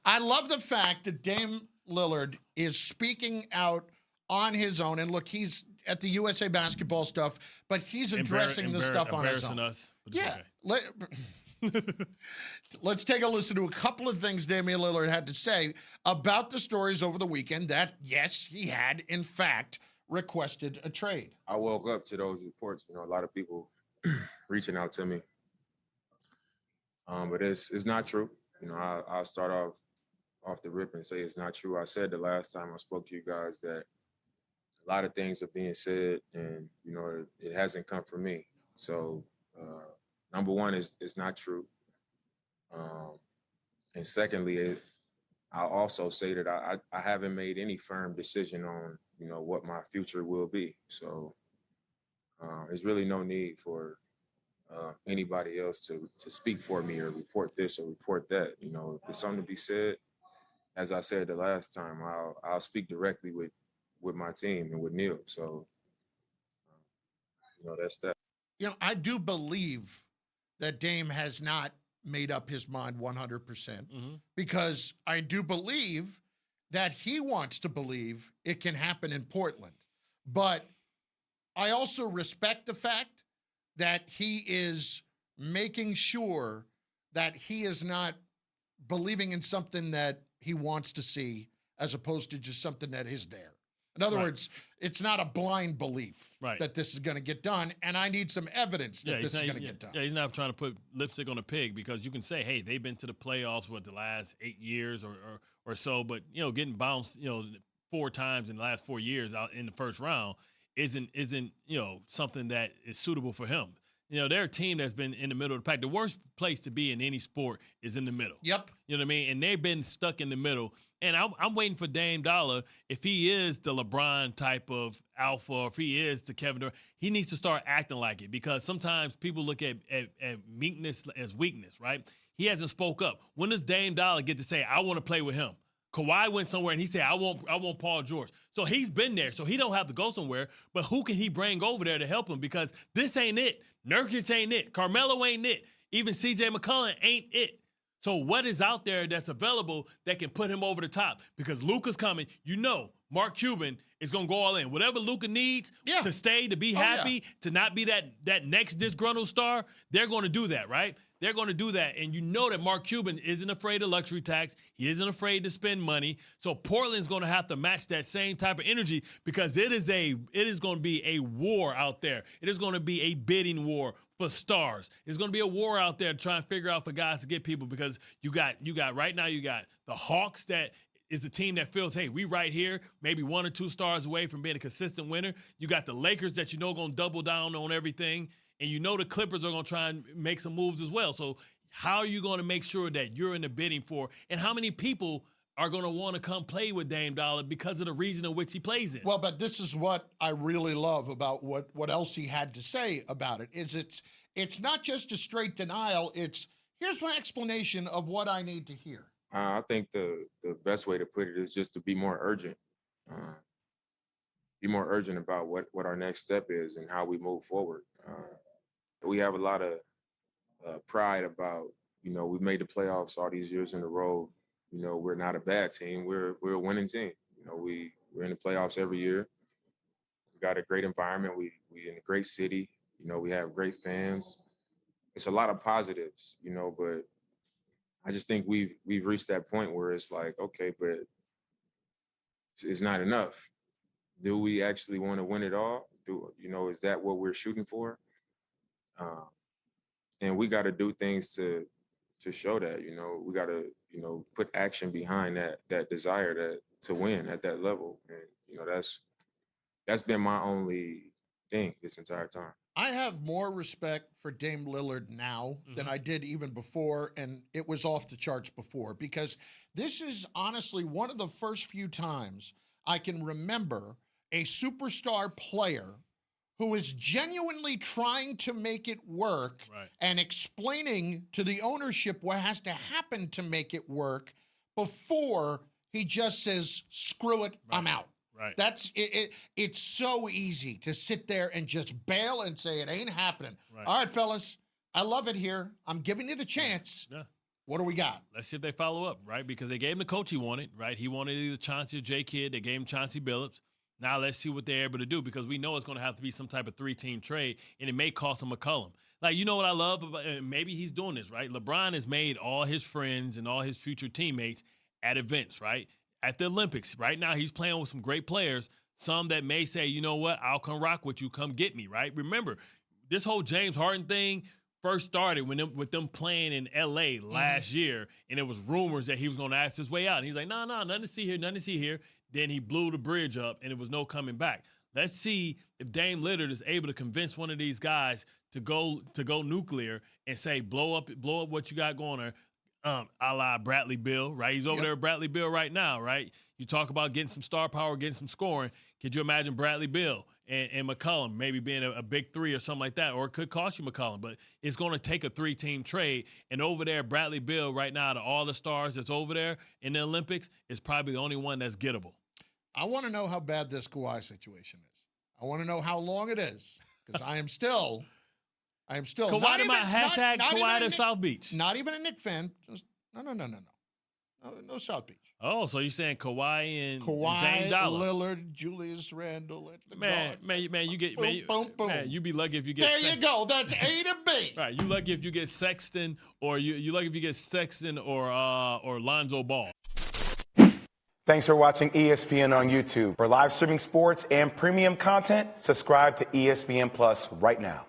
I love the fact that Dame Lillard is speaking out on his own. And look, he's at the USA Basketball stuff, but he's addressing the stuff on his own. Us, but yeah. Okay. Let's take a listen to a couple of things Damian Lillard had to say about the stories over the weekend that, yes, he had, in fact, requested a trade. I woke up to those reports. A lot of people reaching out to me. But it's not true. I'll start off the rip and say it's not true. I said the last time I spoke to you guys that a lot of things are being said, and it hasn't come from me. So number one is it's not true. And secondly, I'll also say that I haven't made any firm decision on what my future will be. So there's really no need for anybody else to speak for me or report this or report that. If there's something to be said, as I said the last time, I'll speak directly with my team and with Neil. So that's that. I do believe that Dame has not made up his mind 100% because I do believe that he wants to believe it can happen in Portland. But I also respect the fact that he is making sure that he is not believing in something that he wants to see as opposed to just something that is there. In other words, it's not a blind belief that this is going to get done, and I need some evidence that this is going to get done. Yeah, he's not trying to put lipstick on a pig because you can say, hey, they've been to the playoffs, the last 8 years or so, but, getting bounced, 4 times in the last 4 years out in the first round isn't something that is suitable for him. They're a team that's been in the middle of the pack. The worst place to be in any sport is in the middle. Yep. You know what I mean? And they've been stuck in the middle. And I'm waiting for Dame Dollar. If he is the LeBron type of alpha, or if he is the Kevin Durant, he needs to start acting like it because sometimes people look at meekness as weakness, right? He hasn't spoke up. When does Dame Dollar get to say, I want to play with him? Kawhi went somewhere and he said, I want Paul George. So he's been there. So he don't have to go somewhere. But who can he bring over there to help him? Because this ain't it. Nurkic ain't it. Carmelo ain't it. Even CJ McCollum ain't it. So what is out there that's available that can put him over the top? Because Luka's coming. Mark Cuban is going to go all in. Whatever Luka needs to stay, to be happy, to not be that next disgruntled star, they're going to do that, right? They're going to do that. And that Mark Cuban isn't afraid of luxury tax. He isn't afraid to spend money. So Portland's going to have to match that same type of energy because it is going to be a war out there. It is going to be a bidding war for stars. It's going to be a war out there to try and figure out for guys to get people because you got right now you got the Hawks that is a team that feels, hey, we right here, maybe 1 or 2 stars away from being a consistent winner. You got the Lakers that going to double down on everything. And the Clippers are going to try and make some moves as well. So how are you going to make sure that you're in the bidding for? And how many people are going to want to come play with Dame Dollar because of the region in which he plays in? Well, but this is what I really love about what else he had to say about it. It's not just a straight denial. It's here's my explanation of what I need to hear. I think the best way to put it is just to be more urgent. Be more urgent about what our next step is and how we move forward. We have a lot of pride about, we've made the playoffs all these years in a row. We're not a bad team. We're a winning team. We're in the playoffs every year. We got a great environment. We in a great city. We have great fans. It's a lot of positives, but I just think we've reached that point where it's like, okay, but it's not enough. Do we actually want to win it all? Is that what we're shooting for? And we got to do things to show that, we got to, put action behind that desire to win at that level. And, that's been my only thing this entire time. I have more respect for Dame Lillard now than I did even before, and it was off the charts before, because this is honestly one of the first few times I can remember a superstar player who is genuinely trying to make it work and explaining to the ownership what has to happen to make it work before he just says, screw it, I'm out. Right. That's it. It's so easy to sit there and just bail and say it ain't happening. All right, fellas, I love it here. I'm giving you the chance. Yeah. What do we got? Let's see if they follow up, right? Because they gave him the coach he wanted, right? He wanted either Chauncey or J. Kidd. They gave him Chauncey Billups. Now let's see what they're able to do, because we know it's going to have to be some type of 3-team trade, and it may cost him McCollum. Like, you know what I love about, and maybe he's doing this, right? LeBron has made all his friends and all his future teammates at events, right? At the Olympics. Right now, he's playing with some great players, some that may say, you know what, I'll come rock with you, come get me, right? Remember, this whole James Harden thing first started with them playing in L.A. last year, and it was rumors that he was going to ask his way out. And he's like, no, nothing to see here, nothing to see here. Then he blew the bridge up, and it was no coming back. Let's see if Dame Lillard is able to convince one of these guys to go nuclear and say, blow up what you got going there, a la Bradley Beal, right? He's over there with Bradley Beal right now, right? You talk about getting some star power, getting some scoring. Could you imagine Bradley Beal and McCollum maybe being a big three or something like that? Or it could cost you McCollum, but it's going to take a 3-team trade. And over there, Bradley Beal right now, to all the stars that's over there in the Olympics, is probably the only one that's gettable. I want to know how bad this Kawhi situation is. I want to know how long it is, because I am still Kawhi not to my even, hashtag not Kawhi even to South Beach. Not even a Knicks fan. Just, no South Beach. Oh, so you're saying Kawhi and Dame Kawhi, Dollar. Lillard, Julius Randle. Man, you get boom, boom. Man, you be lucky if you get. There you go. That's A to B. Right, you lucky if you get Sexton, or you lucky if you get Sexton or Lonzo Ball. Thanks for watching ESPN on YouTube. For live streaming sports and premium content, subscribe to ESPN Plus right now.